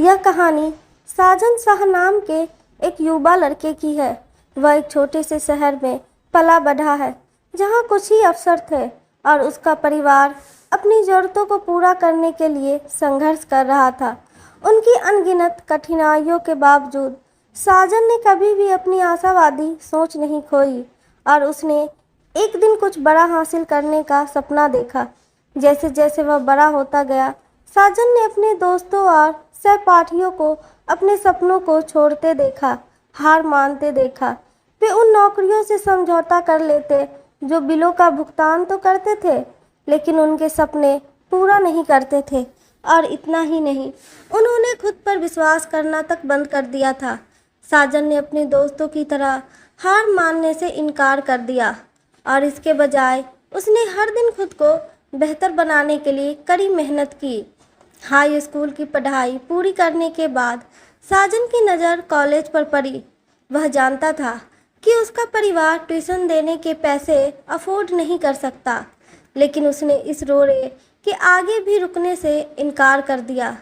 यह कहानी साजन शाह नाम के एक युवा लड़के की है। वह एक छोटे से शहर में पला बढ़ा है, जहाँ कुछ ही अवसर थे और उसका परिवार अपनी ज़रूरतों को पूरा करने के लिए संघर्ष कर रहा था। उनकी अनगिनत कठिनाइयों के बावजूद साजन ने कभी भी अपनी आशावादी सोच नहीं खोई और उसने एक दिन कुछ बड़ा हासिल करने का सपना देखा। जैसे जैसे वह बड़ा होता गया, साजन ने अपने दोस्तों और सहपाठियों को अपने सपनों को छोड़ते देखा, हार मानते देखा। वे उन नौकरियों से समझौता कर लेते जो बिलों का भुगतान तो करते थे, लेकिन उनके सपने पूरा नहीं करते थे। और इतना ही नहीं, उन्होंने खुद पर विश्वास करना तक बंद कर दिया था। साजन ने अपने दोस्तों की तरह हार मानने से इनकार कर दिया और इसके बजाय उसने हर दिन खुद को बेहतर बनाने के लिए कड़ी मेहनत की। हाई स्कूल की पढ़ाई पूरी करने के बाद साजन की नज़र कॉलेज पर पड़ी। वह जानता था कि उसका परिवार ट्यूशन देने के पैसे अफोर्ड नहीं कर सकता, लेकिन उसने इस रोड़े के आगे भी रुकने से इनकार कर दिया।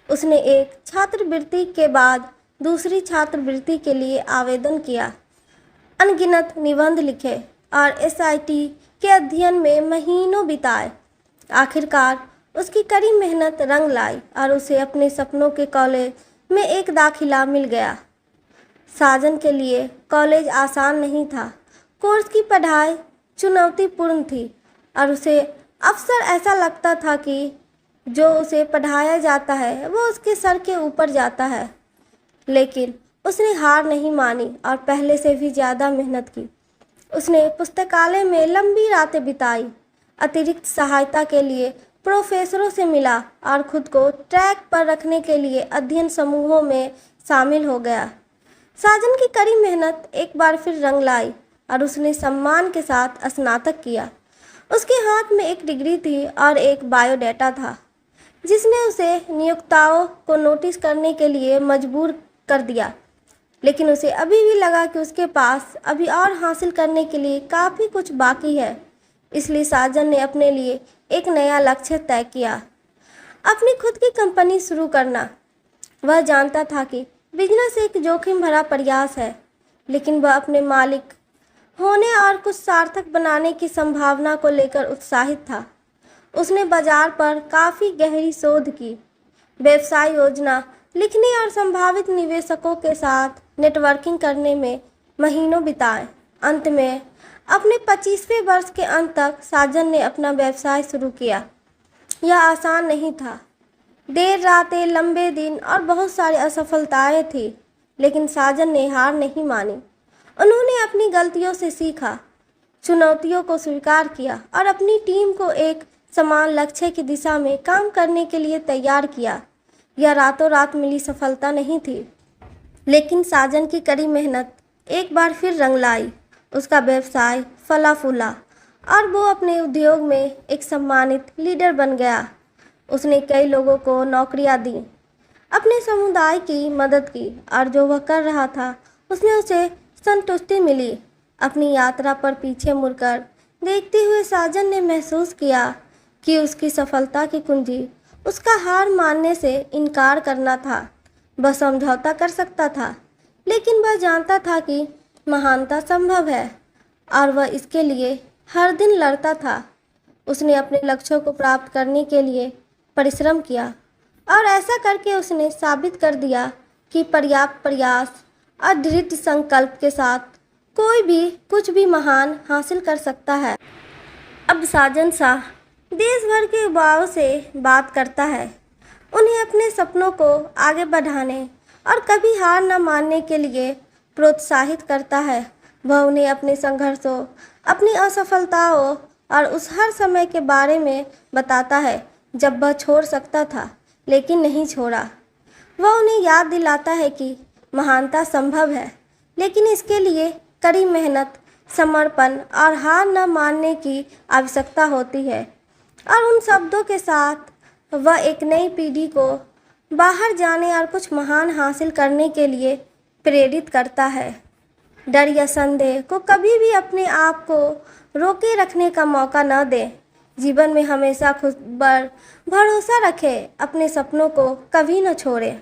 उसने एक छात्रवृत्ति के बाद दूसरी छात्रवृत्ति के लिए आवेदन किया, अनगिनत निबंध लिखे और एसआईटी के अध्ययन में महीनों बिताए। आखिरकार उसकी कड़ी मेहनत रंग लाई और उसे अपने सपनों के कॉलेज में एक दाखिला मिल गया। साजन के लिए कॉलेज आसान नहीं था। कोर्स की पढ़ाई चुनौतीपूर्ण थी और उसे अक्सर ऐसा लगता था कि जो उसे पढ़ाया जाता है वो उसके सर के ऊपर जाता है। लेकिन उसने हार नहीं मानी और पहले से भी ज़्यादा मेहनत की। उसने पुस्तकालय में लंबी रातें बिताई, अतिरिक्त सहायता के लिए प्रोफेसरों से मिला और खुद को ट्रैक पर रखने के लिए अध्ययन समूहों में शामिल हो गया। साजन की कड़ी मेहनत एक बार फिर रंग लाई और उसने सम्मान के साथ स्नातक किया। उसके हाथ में एक डिग्री थी और एक बायोडाटा था, जिसने उसे नियोक्ताओं को नोटिस करने के लिए मजबूर कर दिया। लेकिन उसे अभी भी लगा कि उसके पास अभी और हासिल करने के लिए काफ़ी कुछ बाकी है। इसलिए साजन ने अपने लिए एक नया लक्ष्य तय किया, अपनी खुद की कंपनी शुरू करना। वह जानता था कि बिजनेस एक जोखिम भरा प्रयास है, लेकिन वह अपने मालिक होने और कुछ सार्थक बनाने की संभावना को लेकर उत्साहित था। उसने बाजार पर काफ़ी गहरी शोध की, व्यवसाय योजना लिखने और संभावित निवेशकों के साथ नेटवर्किंग करने में महीनों बिताए। अंत में अपने 25वें वर्ष के अंत तक साजन ने अपना व्यवसाय शुरू किया। यह आसान नहीं था। देर रातें, लंबे दिन और बहुत सारी असफलताएं थी, लेकिन साजन ने हार नहीं मानी। उन्होंने अपनी गलतियों से सीखा, चुनौतियों को स्वीकार किया और अपनी टीम को एक समान लक्ष्य की दिशा में काम करने के लिए तैयार किया। यह रातों रात मिली सफलता नहीं थी, लेकिन साजन की कड़ी मेहनत एक बार फिर रंग लाई। उसका व्यवसाय फला फूला और वो अपने उद्योग में एक सम्मानित लीडर बन गया। उसने कई लोगों को नौकरियां दी, अपने समुदाय की मदद की और जो वह कर रहा था उसमें उसे संतुष्टि मिली। अपनी यात्रा पर पीछे मुड़कर देखते हुए साजन ने महसूस किया कि उसकी सफलता की कुंजी उसका हार मानने से इनकार करना था। वह समझौता कर सकता था, लेकिन वह जानता था कि महानता संभव है और वह इसके लिए हर दिन लड़ता था। उसने अपने लक्ष्यों को प्राप्त करने के लिए परिश्रम किया और ऐसा करके उसने साबित कर दिया कि पर्याप्त प्रयास और दृढ़ संकल्प के साथ कोई भी कुछ भी महान हासिल कर सकता है। अब साजन शाह देश भर के युवाओं से बात करता है, उन्हें अपने सपनों को आगे बढ़ाने और कभी हार न मानने के लिए प्रोत्साहित करता है। वह उन्हें अपने संघर्षों, अपनी असफलताओं और उस हर समय के बारे में बताता है जब वह छोड़ सकता था लेकिन नहीं छोड़ा। वह उन्हें याद दिलाता है कि महानता संभव है, लेकिन इसके लिए कड़ी मेहनत, समर्पण और हार न मानने की आवश्यकता होती है। और उन शब्दों के साथ वह एक नई पीढ़ी को बाहर जाने और कुछ महान हासिल करने के लिए प्रेरित करता है। डर या संदेह को कभी भी अपने आप को रोके रखने का मौका न दें। जीवन में हमेशा खुद पर भरोसा रखें, अपने सपनों को कभी न छोड़ें।